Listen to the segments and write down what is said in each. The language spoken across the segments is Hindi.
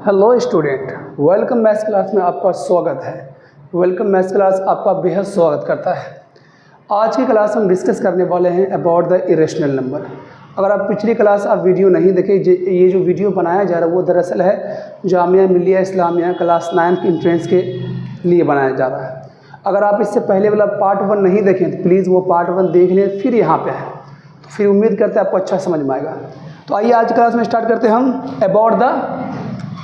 Hello student, welcome maths class में आपका स्वागत है। वेलकम मैथ्स क्लास आपका बेहद स्वागत करता है। आज की क्लास हम डिस्कस करने वाले हैं अबाउट द इरेशनल नंबर। अगर आप पिछली क्लास आप वीडियो नहीं देखे, ये जो वीडियो बनाया जा रहा है वो दरअसल है जामिया मिलिया इस्लामिया क्लास 9 की एंट्रेंस के लिए बनाया जा रहा है। अगर आप इससे पहले वाला पार्ट 1 नहीं देखें तो प्लीज़ वो पार्ट 1 देख लें, फिर यहाँ पे है तो फिर उम्मीद करते हैं आपको अच्छा समझ में आएगा। तो आइए आज क्लास में स्टार्ट करते हैं हम अबाउट द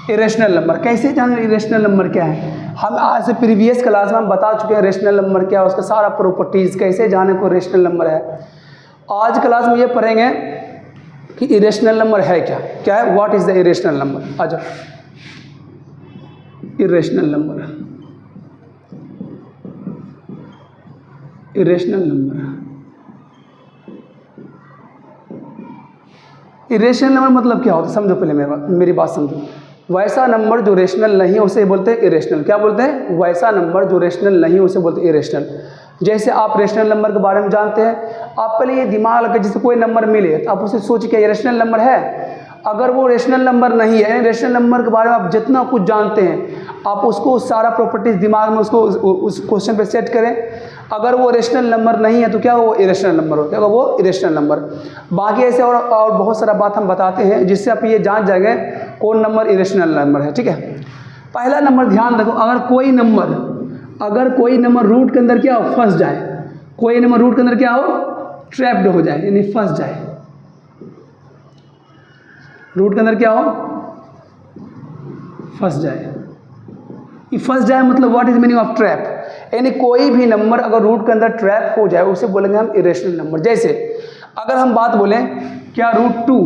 इरेशनल नंबर। कैसे जाने इरेशनल नंबर क्या है। हम आज से प्रीवियस क्लास में हम बता चुके हैं रेशनल नंबर क्या है, उसका सारा प्रॉपर्टीज़ कैसे जाने को रेशनल नंबर है। आज क्लास में ये पढ़ेंगे कि इरेशनल नंबर है क्या है, what is the irrational number. आ जाओ, irrational number, irrational number, irrational number मतलब क्या होता है समझो। पहले मेरी बात समझो। वैसा नंबर जो रेशनल नहीं है उसे बोलते हैं इरेशनल। क्या बोलते हैं? वैसा नंबर जो रेशनल नहीं है उसे बोलते हैं इरेशनल। जैसे आप रेशनल नंबर के बारे में जानते हैं, आप पहले ये दिमाग लगा जैसे कोई नंबर मिले तो आप उसे सोच के रेशनल नंबर है। अगर वो रेशनल नंबर नहीं है, रेशनल नंबर के बारे में आप जितना कुछ जानते हैं आप उसको सारा प्रॉपर्टीज दिमाग में उसको उस क्वेश्चन पे सेट करें। अगर वो रेशनल नंबर नहीं है तो क्या वो इरेशनल नंबर होता है, वो इरेशनल नंबर। बाकी ऐसे और बहुत सारा बात हम बताते हैं जिससे आप ये जान जाएंगे कौन नंबर इरेशनल नंबर है। ठीक है, पहला नंबर ध्यान रखो। अगर कोई नंबर रूट के अंदर क्या हो, फंस जाए, कोई नंबर रूट के अंदर क्या हो, ट्रैप्ड हो जाए यानी फंस जाए। रूट के अंदर क्या हो, फंस जाए। फंस जाए मतलब what is meaning of trap, यानी कोई भी नंबर अगर रूट के अंदर ट्रैप हो जाए उसे बोलेंगे हम इरेशनल नंबर। जैसे अगर हम बात बोलें क्या रूट टू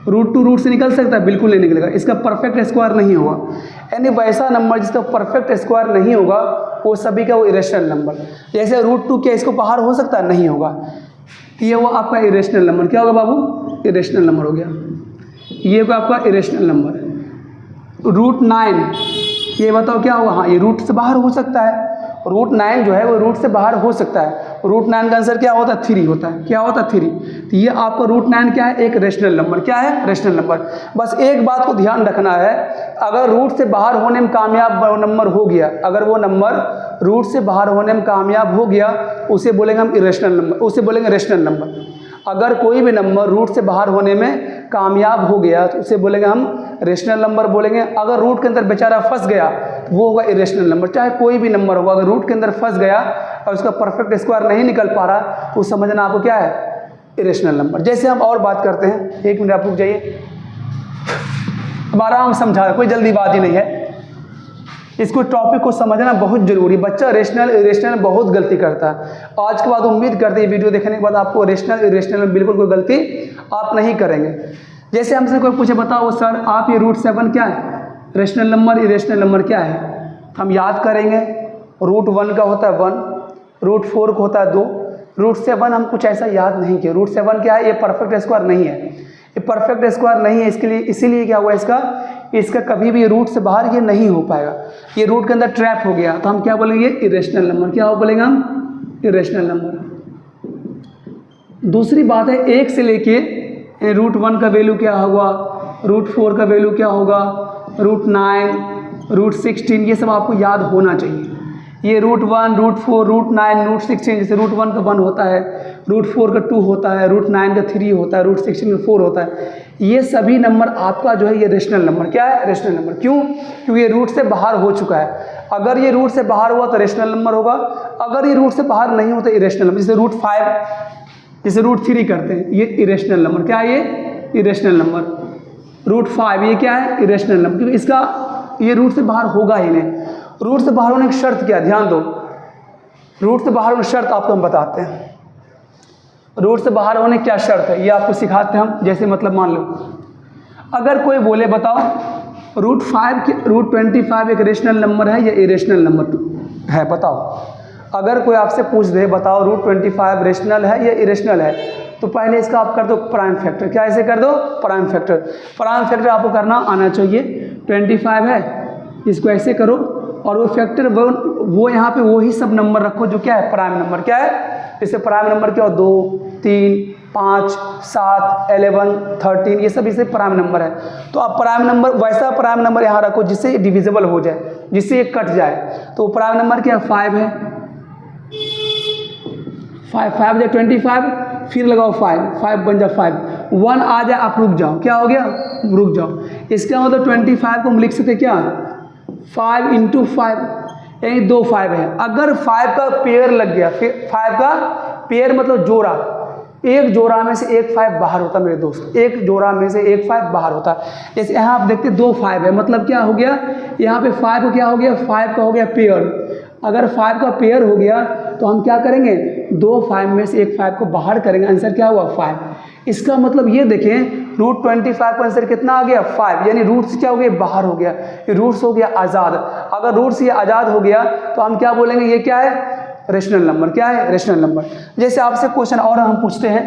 रूट से निकल सकता है? बिल्कुल नहीं निकलेगा, इसका परफेक्ट स्क्वायर नहीं होगा। यानी वैसा नंबर जिसका परफेक्ट स्क्वायर नहीं होगा वो सभी का वो इरेशनल नंबर। जैसे रूट टू क्या इसको बाहर हो सकता है? नहीं होगा, ये वो आपका इरेशनल नंबर। क्या होगा बाबू? इरेशनल नंबर हो गया। ये होगा आपका इरेशनल नंबर। रूट 9 ये बताओ क्या होगा? हाँ, ये रूट से बाहर हो सकता है। रूट 9 जो है वो रूट से बाहर हो सकता है। रूट 9 का आंसर क्या होता है? 3 होता है। क्या होता है? 3। तो ये आपका रूट 9 क्या है? एक रेशनल नंबर। क्या है? Rational number. बस एक बात को ध्यान रखना है, अगर रूट से बाहर होने में कामयाब नंबर हो गया, अगर वो नंबर रूट से बाहर होने में कामयाब हो गया उसे बोलेंगे हम इरेशनल नंबर, उसे बोलेंगे रेशनल नंबर। अगर कोई भी नंबर रूट से बाहर होने में कामयाब हो गया तो उसे बोलेंगे हम रेशनल नंबर बोलेंगे। अगर रूट के अंदर बेचारा फंस गया तो वो होगा इरेशनल नंबर। चाहे कोई भी नंबर होगा, अगर रूट के अंदर फंस गया और उसका परफेक्ट स्क्वायर नहीं निकल पा रहा तो समझना आपको क्या है? Irrational number. जैसे हम और बात करते हैं, एक मिनट आप रुक जाइए, अब आराम समझा, कोई जल्दीबाजी नहीं है। इसको टॉपिक को समझना बहुत जरूरी। बच्चा रेशनल इरेशनल बहुत गलती करता है। आज के बाद उम्मीद करते हैं वीडियो देखने के बाद आपको रेशनल इरेशनल में बिल्कुल कोई गलती आप नहीं करेंगे। जैसे हमसे कोई पूछे बताओ सर आप ये रूट 7 क्या है, रेशनल नंबर इरेशनल नंबर क्या है, हम याद करेंगे रूट 1 का होता है 1, रूट 4 का होता है 2, रूट 7 हम कुछ ऐसा याद नहीं किया। रूट 7 क्या है? ये परफेक्ट स्क्वायर नहीं है, ये परफेक्ट स्क्वायर नहीं है। इसके लिए इसीलिए क्या हुआ इसका कभी भी रूट से बाहर ये नहीं हो पाएगा, ये रूट के अंदर ट्रैप हो गया तो हम क्या बोलेंगे? Irrational number. क्या हो बोलेंगे हम? Irrational number. दूसरी बात है 1 से लेके रूट 1 का वैल्यू क्या होगा, रूट 4 का वैल्यू क्या होगा, रूट 9, रूट 16, ये सब आपको याद होना चाहिए। ये रूट 1, रूट 4, रूट 9, रूट 16, जैसे रूट 1 का 1 होता है, रूट 4 का 2 होता है, रूट 9 का 3 होता है, रूट 16 का 4 होता है। ये सभी नंबर आपका जो है ये रेशनल नंबर। क्या है? Rational number. क्यों? क्योंकि ये रूट से बाहर हो चुका है। अगर ये रूट से बाहर हुआ तो रेशनल नंबर होगा, अगर ये रूट से बाहर नहीं होता इरेशनल नंबर। जैसे रूट 5, जैसे रूट 3 करते हैं, ये इरेशनल नंबर। क्या है ये? Irrational number. रूट 5 ये क्या है? इरेशनल नंबर, क्योंकि इसका ये रूट से बाहर होगा ही नहीं। रूट से बाहर होने की शर्त क्या? ध्यान दो, रूट से बाहर होने की शर्त आपको हम बताते हैं। रूट से बाहर होने की क्या शर्त है ये आपको सिखाते हैं हम। जैसे मतलब मान लो अगर कोई बोले बताओ रूट 25 एक रेशनल नंबर है या इरेशनल नंबर है, बताओ। अगर कोई आपसे पूछ दे बताओ रूट 25 रेशनल है या इरेशनल है, तो पहले इसका आप कर दो प्राइम फैक्टर। क्या ऐसे कर दो? Prime factor. प्राइम फैक्टर आपको करना आना चाहिए। 25 है, इसको ऐसे करो और वो फैक्टर वो यहाँ पे वही सब नंबर रखो जो क्या है? Prime number. क्या है? जैसे प्राइम नंबर क्या हो? 2, 3, 5, 7, 11, 13 ये सब इसे प्राइम नंबर है। तो आप प्राइम नंबर वैसा प्राइम नंबर यहाँ रखो जिससे डिविजिबल हो जाए, जिससे ये कट जाए। तो प्राइम नंबर क्या 5 है, 5 जाए 25, फिर लगाओ 5 बन जाए 5, 1 आ जाए आप रुक जाओ, क्या हो गया रुक जाओ। इसका मतलब 25 को हम लिख सकते क्या 5 × 5 यानी 2 5 है। अगर 5 का पेयर लग गया, फिर 5 का पेयर मतलब जोड़ा, एक जोड़ा में से एक 5 बाहर होता है मेरे दोस्त, एक जोड़ा में से एक 5 बाहर होता है। जैसे यहाँ आप देखते 2 5 है, मतलब क्या हो गया यहाँ पे 5 को क्या हो गया 5 का हो गया पेयर। अगर 5 का पेयर हो गया तो हम क्या करेंगे 2 5 में से एक 5 को बाहर करेंगे, आंसर क्या हुआ 5। इसका मतलब ये देखें √25 का आंसर कितना आ गया 5, यानी रूट से क्या हो गया बाहर हो गया, ये रूट से हो गया आज़ाद। अगर रूट से ये आज़ाद हो गया तो हम क्या बोलेंगे ये क्या है रेशनल नंबर, क्या है रेशनल नंबर। जैसे आपसे क्वेश्चन और हम पूछते हैं,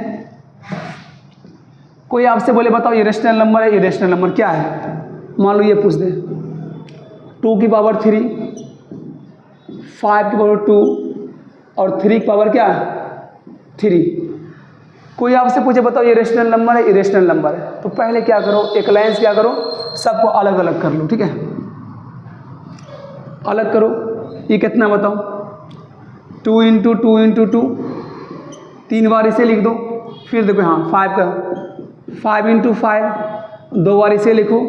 कोई आपसे बोले बताओ ये रेशनल नंबर है, ये रेशनल नंबर क्या है। मान लो ये पूछ दे 2 की पावर 3, 5 की पावर 2 और 3 की पावर क्या 3। कोई आपसे पूछे बताओ ये रेशनल नंबर है, ये रेशनल नंबर है, तो पहले क्या करो एक लाइन से क्या करो सबको अलग अलग कर लो, ठीक है अलग करो। ये कितना बताओ 2 × 2 × 2, 3 बार इसे लिख दो। फिर देखो हाँ 5 का 5 × 5 2 बार इसे लिखो।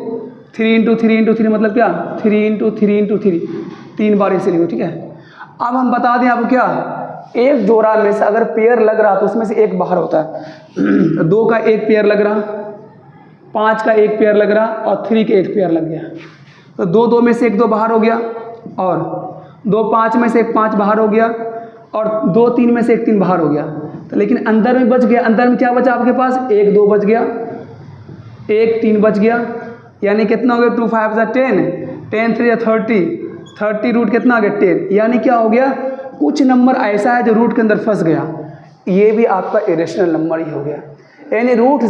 3 × 3 × 3 मतलब क्या 3 × 3 × 3, 3 बार इसे लिखो, ठीक है। अब हम बता दें आपको क्या एक जोड़ा में से अगर पेयर लग रहा तो उसमें से एक बाहर होता है। 2 का एक पेयर लग रहा, 5 का एक पेयर लग रहा और 3 का एक पेयर लग गया, तो 2 में से एक 2 बाहर हो गया, और 2 5 में से एक 5 बाहर हो गया, और 2 3 में से एक 3 बाहर हो गया। तो लेकिन अंदर में बच गया, अंदर में क्या बचा आपके पास 1 2 बच गया, 1 3 बच गया, यानी कितना हो गया 2 5 10, 10 3 30 रूट कितना आ गया 10। यानी क्या हो गया कुछ नंबर ऐसा है जो रूट के अंदर फंस गया, ये भी आपका इरेशनल नंबर ही हो गया। यानी रूट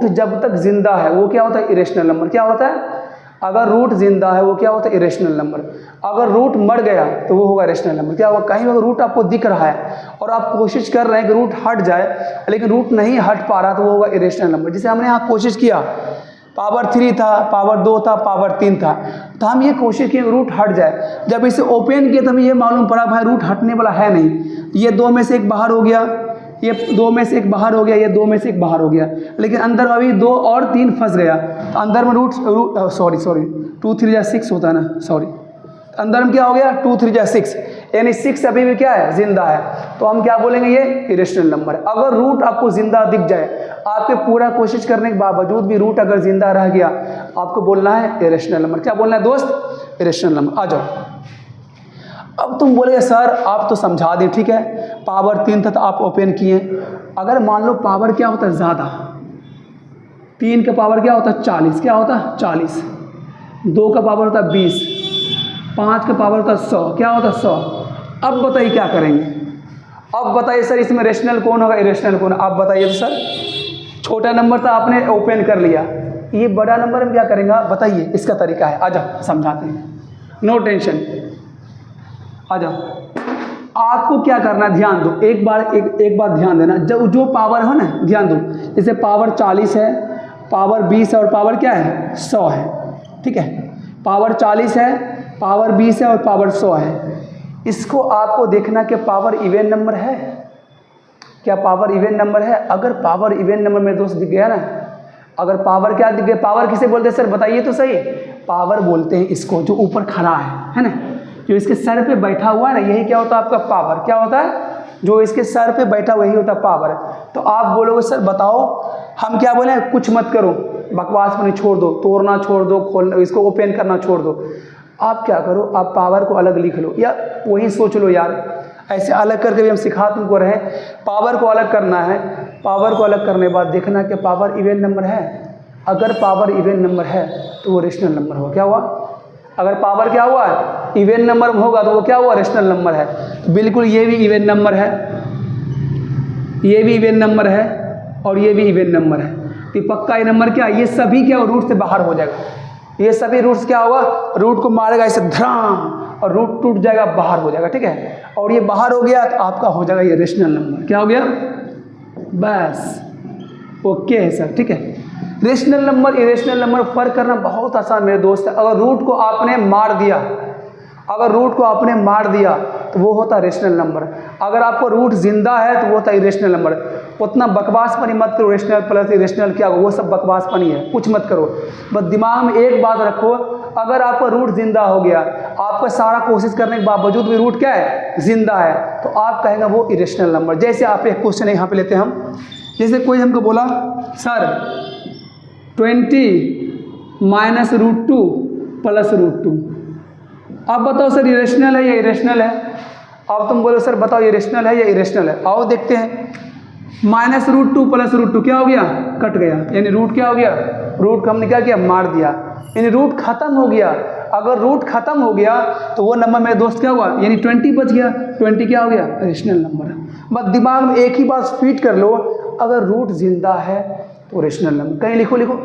जब तक जिंदा है वो क्या होता है इरेशनल नंबर। क्या होता है अगर रूट जिंदा है वो क्या होता है इरेशनल नंबर। अगर रूट मर गया तो वो होगा रेशनल नंबर। क्या होगा कहीं अगर रूट आपको दिख रहा है और आप कोशिश कर रहे हैं कि रूट हट जाए लेकिन रूट नहीं हट पा रहा तो वो होगा इरेशनल नंबर। जैसे हमने यहाँ कोशिश किया पावर 3 था, पावर 2 था, पावर 3 था, तो हम ये कोशिश किए रूट हट जाए। जब इसे ओपन किया तो हमें ये मालूम पड़ा भाई रूट हटने वाला है नहीं। ये 2 में से एक बाहर हो गया, ये 2 में से एक बाहर हो गया, ये 2 में से एक बाहर हो गया, लेकिन अंदर अभी 2 और 3 फंस गया। तो अंदर में सॉरी 2 3 6 होता है ना, सॉरी अंदर में क्या हो गया 2 3 6, यानी 6 अभी भी क्या है जिंदा है। तो हम क्या बोलेंगे ये इरेशनल नंबर है। अगर रूट आपको जिंदा दिख जाए, आपके पूरा कोशिश करने के बावजूद भी रूट अगर जिंदा रह गया, आपको बोलना है इरेशनल नंबर। क्या बोलना है दोस्त इरेशनल नंबर। आ जाओ अब तुम बोले सर आप तो समझा दें, ठीक है पावर 3 था तो आप ओपन किए। अगर मान लो पावर क्या होता है ज़्यादा, 3 का पावर क्या होता है 40, क्या होता है 40, 2 का पावर होता है 20, 5 का पावर होता है 100, क्या होता है 100। अब बताइए क्या करेंगे। अब बताइए सर इसमें रेशनल कौन होगा इरेशनल कौन। आप बताइए तो सर छोटा नंबर तो आपने ओपन कर लिया, ये बड़ा नंबर हम क्या करेंगे बताइए। इसका तरीका है, आ जाओ समझाते हैं, नो टेंशन आ जाओ। आपको क्या करना है ध्यान दो, एक बार ध्यान देना। जब जो पावर है ना ध्यान दो, जैसे पावर 40 है, पावर 20 है और पावर क्या है 100 है, ठीक है। पावर 40 है, पावर 20 है और पावर 100 है। इसको आपको देखना कि पावर इवन नंबर है, क्या पावर इवन नंबर है। अगर पावर इवन नंबर मेरे दोस्त दिख गया ना, अगर पावर क्या दिख गया, पावर किसे बोलते हैं सर बताइए तो सही। पावर बोलते हैं इसको जो ऊपर खड़ा है ना, जो इसके सर पे बैठा हुआ है ना, यही क्या होता है आपका पावर। क्या होता है जो इसके सर पे बैठा हुआ यही होता है पावर। तो आप बोलोगे सर बताओ हम क्या बोले, कुछ मत करो, बकवास में छोड़ दो, तोड़ना छोड़ दो, खोलना इसको ओपन करना छोड़ दो। आप क्या करो, आप पावर को अलग लिख लो या वही सोच लो यार, ऐसे अलग करके भी हम सिखा तुमको रहे। पावर को अलग करना है, पावर को अलग करने के बाद देखना कि पावर इवन नंबर है। अगर पावर इवन नंबर है तो वो रेशनल नंबर होगा। क्या हुआ, अगर पावर क्या हुआ इवन नंबर होगा तो वो क्या हुआ रेशनल नंबर है। तो बिल्कुल ये भी इवन नंबर है, ये भी इवन नंबर है और ये भी इवन नंबर है। तो पक्का ये नंबर क्या, ये सभी क्या रूट से बाहर हो जाएगा। ये सभी रूट्स क्या होगा, रूट को मारेगा ऐसे धड़ाम और रूट टूट जाएगा, बाहर हो जाएगा, ठीक है। और ये बाहर हो गया तो आपका हो जाएगा ये रेशनल नंबर। क्या हो गया बस ओके है सर, ठीक है। रेशनल नंबर इरेशनल नंबर फर्क करना बहुत आसान मेरे दोस्त है। अगर रूट को आपने मार दिया, अगर रूट को आपने मार दिया तो वो होता रेशनल नंबर। अगर आपको रूट जिंदा है तो वो होता इरेशनल नंबर। उतना बकवासपनी मत करो, रेशनल प्लस इरेशनल क्या हो, वो सब बकवासपनी है, कुछ मत करो। बस दिमाग में एक बात रखो, अगर आपका रूट जिंदा हो गया, आपका सारा कोशिश करने के बावजूद भी रूट क्या है, जिंदा है, तो आप कहेंगे वो इरेशनल नंबर। जैसे आप एक क्वेश्चन यहाँ पे लेते हैं हम, जैसे कोई हमको बोला sir 20 minus root 2 plus root 2, आप बताओ सर इरेशनल है या इरेशनल है। अब तुम बोलो सर बताओ इरेशनल है या इरेशनल है। आओ देखते हैं, माइनस रूट 2 प्लस रूट 2 क्या हो गया, कट गया, यानी रूट क्या हो गया, रूट को हमने क्या किया, मार दिया, यानी रूट खत्म हो गया। अगर रूट खत्म हो गया तो वो नंबर मेरे दोस्त क्या हुआ, यानी 20 बच गया। 20 क्या हो गया, रेशनल नंबर। बस दिमाग में एक ही बात फीड कर लो, अगर रूट जिंदा है तो रेशनल नंबर। कहीं लिखो लिखो,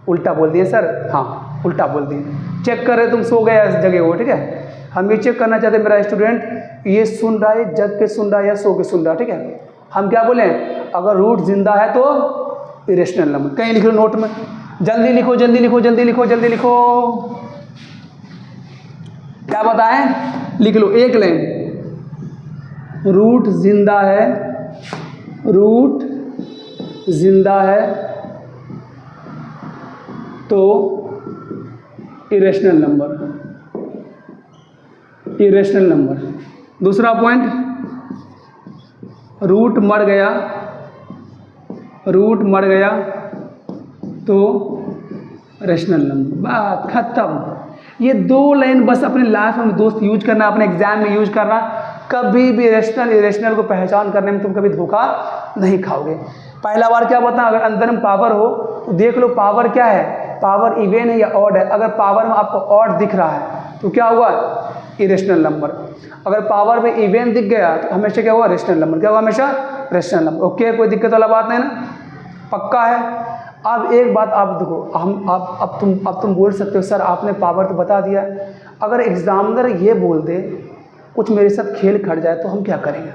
उल्टा बोल दिए सर, हाँ उल्टा बोल दिए, चेक कर रहे तुम सो गए इस जगह हो, ठीक है। हम ये चेक करना चाहते हैं मेरा स्टूडेंट ये सुन रहा है, जग के सुन रहा है या सो के सुन रहा है, ठीक है। हम क्या बोले, अगर रूट जिंदा है तो इरेशनल नंबर। कहीं लिख लो नोट में, जल्दी लिखो जल्दी लिखो जल्दी लिखो जल्दी लिखो, क्या बताएं, लिख लो एक लाइन, रूट जिंदा है, रूट जिंदा है तो इरेशनल नंबर, इरेशनल नंबर। दूसरा पॉइंट, रूट मर गया, रूट मर गया तो रेशनल नंबर। बात खत्म। ये 2 लाइन बस अपने लाइफ में दोस्त यूज करना, अपने एग्जाम में यूज करना। कभी भी रेशनल इरेशनल को पहचान करने में तुम कभी धोखा नहीं खाओगे। पहला बार क्या बता, अगर अंदर में पावर हो तो देख लो पावर क्या है, पावर इवन है या ऑड है। अगर पावर में आपको ऑड दिख रहा है तो क्या हुआ, इरेशनल नंबर। अगर पावर में इवन दिख गया तो हमेशा क्या हुआ, रेशनल नंबर। क्या हुआ, हमेशा रेशनल नंबर। ओके, कोई दिक्कत वाला बात नहीं ना, पक्का है। अब एक बात आप देखो, हम अब तुम बोल सकते हो सर आपने पावर तो बता दिया, अगर एग्जामिनर ये बोल दे कुछ मेरे साथ खेल खट जाए तो हम क्या करेंगे।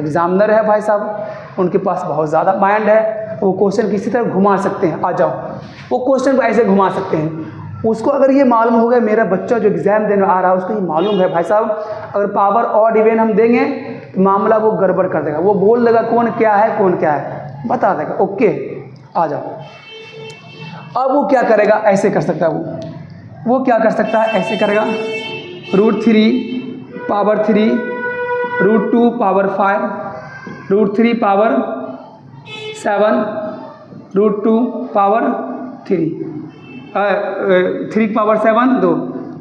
एग्जामिनर है भाई साहब, उनके पास बहुत ज़्यादा माइंड है, वो क्वेश्चन किसी तरह घुमा सकते हैं। आ जाओ, वो क्वेश्चन को ऐसे घुमा सकते हैं। उसको अगर ये मालूम हो गया मेरा बच्चा जो एग्ज़ाम देने आ रहा है उसको ये मालूम है भाई साहब अगर पावर ऑड इवन हम देंगे तो मामला वो गड़बड़ कर देगा, वो बोल देगा कौन क्या है कौन क्या है, बता देगा। ओके, आ जाओ। अब वो क्या करेगा, ऐसे कर सकता है, वो क्या कर सकता है, ऐसे करेगा, √3 power 3, √2 power 5, √3 power 7, √2 power 3, 3 power 7 2,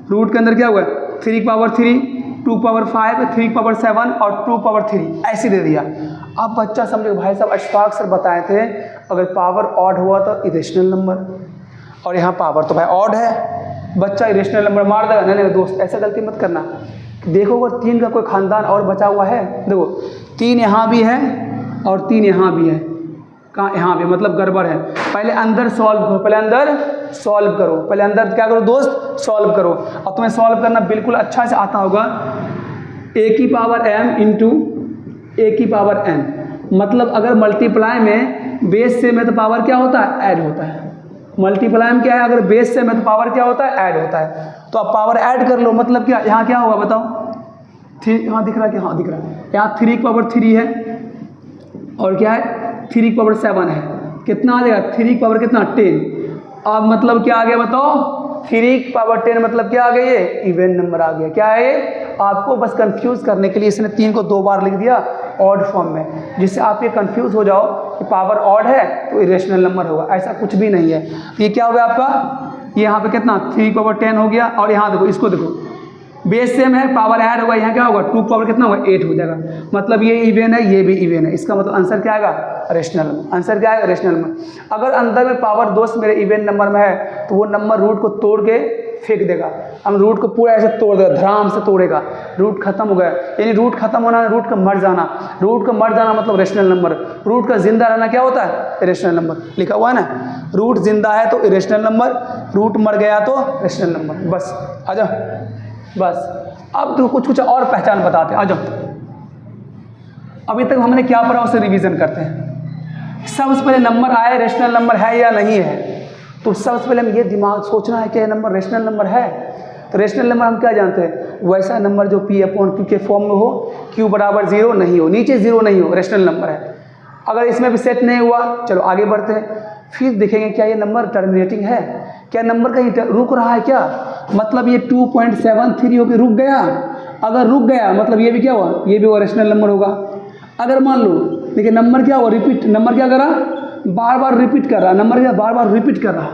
root के अंदर क्या हुआ, 3 पावर 3, 2 पावर 5, 3 पावर 7 और 2 पावर 3 ऐसे दे दिया। अब बच्चा समझो भाई साहब अशफाक सर बताए थे अगर पावर ऑड हुआ तो इरेशनल नंबर, और यहाँ पावर तो भाई ऑड है, बच्चा इरेशनल नंबर मार देगा। नहीं दोस्त ऐसा गलती मत करना। देखो अगर 3 का कोई खानदान और बचा हुआ है, देखो 3 यहाँ भी है और 3 यहाँ भी है, कहाँ यहाँ भी, मतलब गड़बड़ है। पहले अंदर सॉल्व करो, पहले अंदर सॉल्व करो, पहले अंदर क्या करो दोस्त, सॉल्व करो। और तुम्हें सॉल्व करना बिल्कुल अच्छा से आता होगा। a की पावर m इंटू a की पावर n, मतलब अगर मल्टीप्लाई में बेस से में तो पावर क्या होता है, ऐड होता है। मल्टीप्लाई में क्या है, अगर बेस से में तो पावर क्या होता है, ऐड होता है। तो आप पावर ऐड कर लो, मतलब क्या यहाँ क्या होगा बताओ, 3 यहाँ दिख रहा है कि हाँ दिख रहा है, यहाँ 3 की पावर 3 है और क्या है 3 की पावर 7 है, कितना आ जाएगा 3 की पावर कितना 10। अब मतलब क्या आ गया बताओ, 3 की पावर 10 मतलब क्या आ गया, ये इवन नंबर आ गया। क्या है ये, आपको बस कंफ्यूज करने के लिए इसने 3 को 2 बार लिख दिया ऑड फॉर्म में, जिससे आप ये कंफ्यूज हो जाओ कि पावर ऑड है तो इरेशनल नंबर होगा, ऐसा कुछ भी नहीं है। ये क्या हो गया आपका, ये यहाँ पे कितना 3 की पावर 10 हो गया, और यहाँ देखो इसको देखो बेस सेम है, पावर ऐड होगा, यहाँ क्या होगा 2 पावर कितना होगा 8 हो जाएगा, मतलब ये इवन है ये भी इवन है। इसका मतलब आंसर क्या आएगा, रेशनल नंबर। आंसर क्या आएगा, रेशनल नंबर। अगर अंदर में पावर दोस्त मेरे इवन नंबर में है तो वो नंबर रूट को तोड़ के फेंक देगा। हम रूट को पूरा ऐसे तोड़ देगा, धड़ाम से तोड़ेगा, रूट खत्म हो गया। यानी रूट खत्म होना, रूट का मर जाना, रूट का मर जाना मतलब रेशनल नंबर। रूट का जिंदा रहना क्या होता है, इरेशनल नंबर। लिखा हुआ है ना, रूट जिंदा है तो इरेशनल नंबर, रूट मर गया तो रेशनल नंबर। बस आ जाओ, बस अब तो कुछ और पहचान बताते हैं, आ जाओ। अभी तक हमने क्या पढ़ा उसे रिवीजन करते हैं। सबसे पहले नंबर आए रेशनल नंबर है या नहीं है, तो सबसे पहले हम ये दिमाग सोचना है कि ये नंबर रेशनल नंबर है। तो रेशनल नंबर हम क्या जानते हैं, वैसा नंबर जो P/Q के फॉर्म में हो, Q बराबर 0 नहीं हो, नीचे 0 नहीं हो, रेशनल नंबर है। अगर इसमें भी सेट नहीं हुआ, चलो आगे बढ़ते हैं, फिर देखेंगे क्या ये नंबर टर्मिनेटिंग है, क्या नंबर कहीं रुक रहा है क्या, मतलब ये 2.73 होकर रुक गया। अगर रुक गया मतलब ये भी क्या हुआ, ये भी वो रेशनल नंबर होगा। अगर मान लो देखिए नंबर क्या हुआ, रिपीट, नंबर क्या करा, बार बार रिपीट कर रहा, नंबर क्या बार बार रिपीट कर रहा,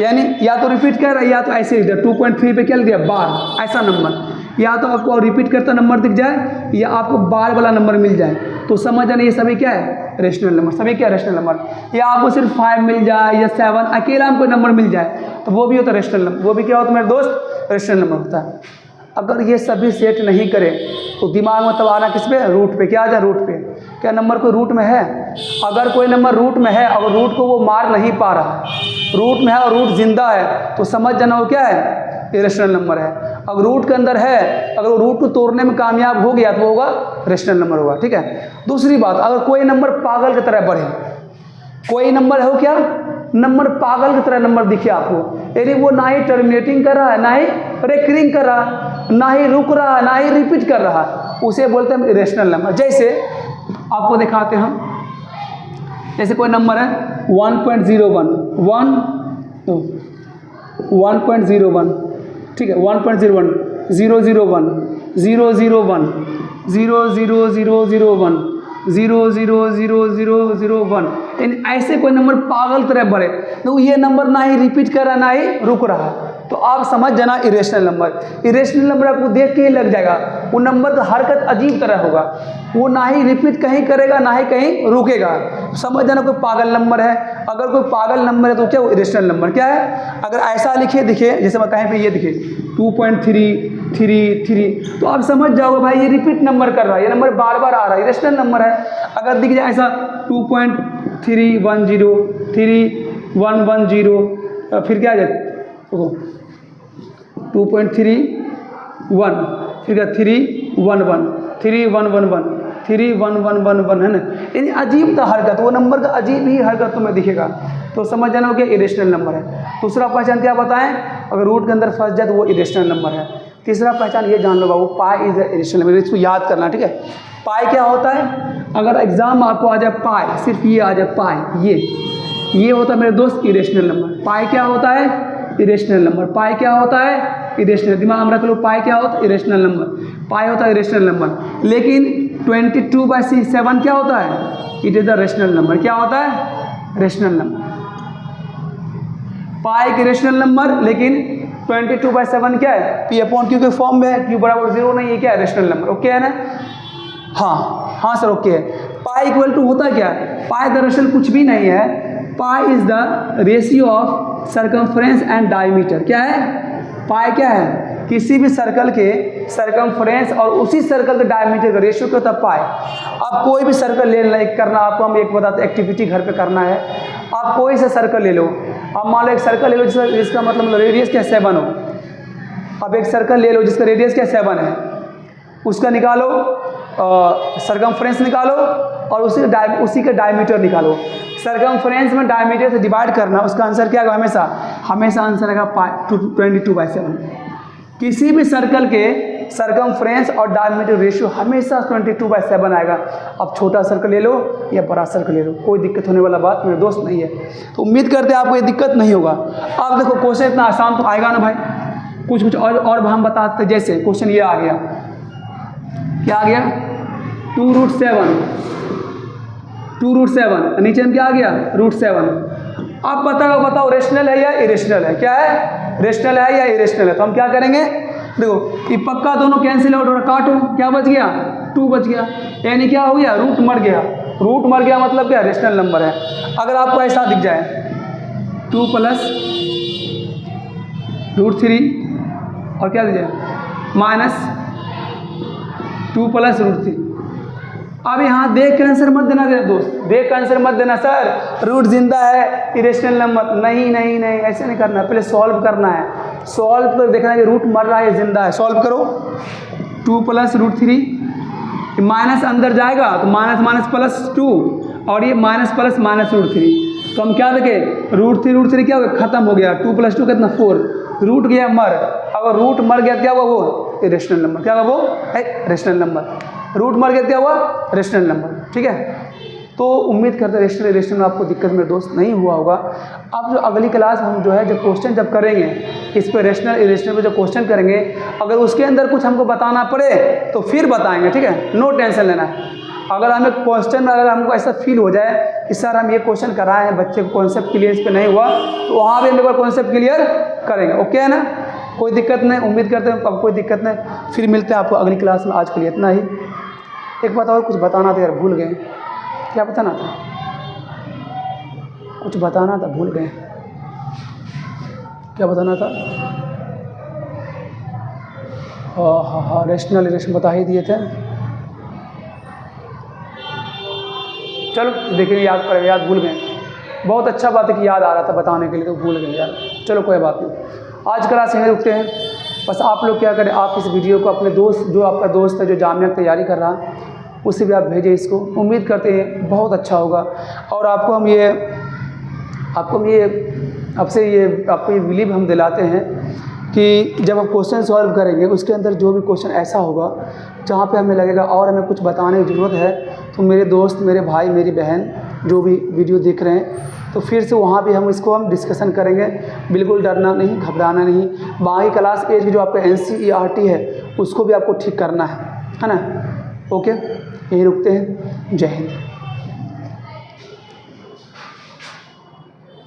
यानी या तो रिपीट कर रहा है या तो ऐसे लिख दिया 2.3 पे क्या लिख दिया बार, ऐसा नंबर, या तो आपको रिपीट करता नंबर दिख जाए या आपको बार वाला नंबर मिल जाए, तो समझ जाना ये सभी क्या है, रेशनल नंबर। सभी क्या रेशनल नंबर, या आपको सिर्फ 5 मिल जाए या 7 अकेला हमको नंबर मिल जाए तो वो भी होता है रेशनल नंबर, वो भी क्या होता है मेरे दोस्त, रेशनल नंबर होता है। अगर ये सभी सेट नहीं करे तो दिमाग में तब आना किस पे, रूट पे, क्या आ जाए रूट पे, क्या नंबर कोई रूट में है। अगर कोई नंबर रूट में है और रूट को वो मार नहीं पा रहा है, रूट में है और रूट जिंदा है, तो समझ जाना वो क्या है, इरेशनल नंबर है। अगर रूट के अंदर है, अगर वो रूट को तोड़ने में कामयाब हो गया तो वो होगा रेशनल नंबर होगा, ठीक है। दूसरी बात, अगर कोई नंबर पागल की तरह बढ़े, कोई नंबर हो क्या, नंबर पागल की तरह नंबर दिखे आपको, यानी वो ना ही टर्मिनेटिंग कर रहा है, ना ही रेकरिंग कर रहा, ना ही रुक रहा, ना ही रिपीट कर रहा, उसे बोलते हैं इरेशनल नंबर। जैसे आपको दिखाते हैं हम, जैसे कोई नंबर है 1.01, 1.01, ठीक है, 1.01, 001, 001, 00001, 00001, इन ऐसे कोई नंबर पागल तरह बढ़े तो ये नंबर ना ही रिपीट कर रहा ना ही रुक रहा, तो आप समझ जाना इरेशनल नंबर। इरेशनल नंबर आपको देख के ही लग जाएगा, वो नंबर का हरकत अजीब तरह होगा, वो ना ही रिपीट कहीं करेगा ना ही कहीं रुकेगा, समझ जाना कोई पागल नंबर है। अगर कोई पागल नंबर है तो क्या वो इरेशनल नंबर क्या है। अगर ऐसा लिखे दिखे, जैसे मैं कहीं पे ये दिखे 2.333, तो आप समझ जाओगे भाई ये रिपीट नंबर कर रहा है, ये नंबर बार बार आ रहा है, इरेशनल नंबर है। अगर दिख जाए ऐसा 2.310, 3110, फिर क्या आ जाए 2.31, फिर क्या 311, 3111, 3111 है ना, यानी अजीब था हरकत, वो नंबर का अजीब ही हरकत तुम्हें दिखेगा, तो समझ जाना हो कि इरेशनल नंबर है। दूसरा पहचान क्या बताएं, अगर रूट के अंदर फंस जाए तो वो इरेशनल नंबर है। तीसरा पहचान ये जान लो बाबू, पाई इज इरेशनल नंबर, इसको याद करना, ठीक है। पाई क्या होता है, अगर एग्जाम आपको आ जाए पाई, सिर्फ ये आ जाए पाई, ये होता है मेरे दोस्त इरेशनल नंबर। पाई क्या होता है, इरेशनल नंबर। पाई क्या होता है, इरेशनल, दिमाग में रख लो, पाई क्या होता है, इरेशनल नंबर, पाई होता है इरेशनल नंबर। लेकिन 22/7 क्या होता है, it is the rational number. क्या होता है, रेशनल नंबर। पाई एक रेशनल नंबर, लेकिन 22/7 क्या है, P/Q के फॉर्म में है, Q बराबर 0 नहीं, ये क्या है, रेशनल नंबर। ओके है ना, हाँ सर ओके है। पाई इक्वल टू होता क्या है, पाई दरअसल कुछ भी नहीं है, pi is the ratio of circumference and diameter. क्या है, पाई क्या है, किसी भी सर्कल के सरकमफ्रेंस और उसी सर्कल के डायमीटर का रेशियो क्या होता है, पाई। आप कोई भी सर्कल ले करना, आपको हम एक बताते एक्टिविटी घर पे करना है, आप कोई सा सर्कल ले लो, आप मान लो एक सर्कल ले लो जिसका मतलब रेडियस क्या 7 हो। अब एक सर्कल ले लो जिसका रेडियस क्या 7 है, उसका निकालो सरकमफ्रेंस निकालो और उसी का डायमीटर निकालो। सरकमफ्रेंस में डायमीटर से डिवाइड करना, उसका आंसर क्या होगा, हमेशा आंसर आएगा 22/7। किसी भी सर्कल के सरकमफ्रेंस और डायमीटर रेशियो हमेशा 22/7 आएगा। अब छोटा सर्कल ले लो या बड़ा सर्कल ले लो, कोई दिक्कत होने वाला बात मेरे दोस्त नहीं है। तो उम्मीद करते हैं आपको ये दिक्कत नहीं होगा। अब देखो क्वेश्चन इतना आसान तो आएगा ना भाई, कुछ और हम बताते। जैसे क्वेश्चन ये आ गया, क्या आ गया, 2√7, नीचे में क्या आ गया, √7। अब बताओ रेशनल है या इरेशनल है, क्या है, रेशनल है या इरेशनल है। तो हम क्या करेंगे, देखो ये पक्का दोनों कैंसिल आउट हो रहा, काटो, क्या बच गया, 2 बच गया, यानी क्या हो गया, रूट मर गया। रूट मर गया मतलब क्या, रेशनल नंबर है। अगर आपको ऐसा दिख जाए 2 + √3 और क्या दीजिए -2 + √3। अब यहाँ देख के आंसर मत देना दोस्त, देख के आंसर मत देना सर रूट जिंदा है इरेशनल नंबर, नहीं ऐसे नहीं करना, पहले सॉल्व करना है। सॉल्व कर देखना है रूट मर रहा है जिंदा है। सॉल्व करो, 2 + √3, माइनस अंदर जाएगा तो माइनस +2 और ये माइनस प्लस माइनस √3, तो हम क्या देखें √3 क्या हो गया, खत्म हो गया। 2 + 2 कितना 4, रूट गया मर, अगर रूट मर गया क्या हुआ वो इरेशनल नंबर, क्या हुआ वो है रेशनल नंबर, रूट मर गया क्या हुआ रेशनल नंबर, ठीक है। तो उम्मीद करते हैं रेशनल इरेशनल में आपको दिक्कत मेरे दोस्त नहीं हुआ होगा। अब जो अगली क्लास हम जो है जब क्वेश्चन जब करेंगे इस पर रेशनल इरेशनल पे जो क्वेश्चन करेंगे, अगर उसके अंदर कुछ हमको बताना पड़े तो फिर बताएंगे, ठीक है, नो टेंशन लेना है। अगर हमें क्वेश्चन अगर हमको ऐसा फील हो जाए कि सर हम ये क्वेश्चन कराए हैं बच्चे को कॉन्सेप्ट क्लियर इस पर नहीं हुआ, तो वहाँ भी हम एक बार कॉन्सेप्ट क्लियर करेंगे, ओके है ना, कोई दिक्कत नहीं। उम्मीद करते हैं अब कोई दिक्कत नहीं, फिर मिलते हैं आपको अगली क्लास में। आज के लिए इतना ही। एक बात और कुछ बताना था यार, भूल गए, क्या बताना था, कुछ बताना था भूल गए, क्या बताना था, हाँ रेशनल इरेशनल बता ही दिए थे। चलो देखिए याद पड़ेगा, याद भूल गए, बहुत अच्छा बात है कि याद आ रहा था बताने के लिए तो भूल गए यार। चलो कोई बात नहीं, आज क्लास यहीं रुकते हैं। बस आप लोग क्या करें, आप इस वीडियो को अपने दोस्त, जो आपका दोस्त है जो जामिया की तैयारी कर रहा है, उसे भी आप भेजें इसको। उम्मीद करते हैं बहुत अच्छा होगा। और आपको हम ये आपको ये बिलीव हम दिलाते हैं कि जब हम क्वेश्चन सॉल्व करेंगे उसके अंदर जो भी क्वेश्चन ऐसा होगा जहाँ पे हमें लगेगा और हमें कुछ बताने की ज़रूरत है, तो मेरे दोस्त, मेरे भाई, मेरी बहन जो भी वीडियो देख रहे हैं, तो फिर से वहाँ भी हम इसको डिस्कशन करेंगे। बिल्कुल डरना नहीं, घबराना नहीं। बाकी क्लास एज की जो आपका NCERT है उसको भी आपको ठीक करना है ना। ओके, यहीं रुकते हैं। जय हिंद।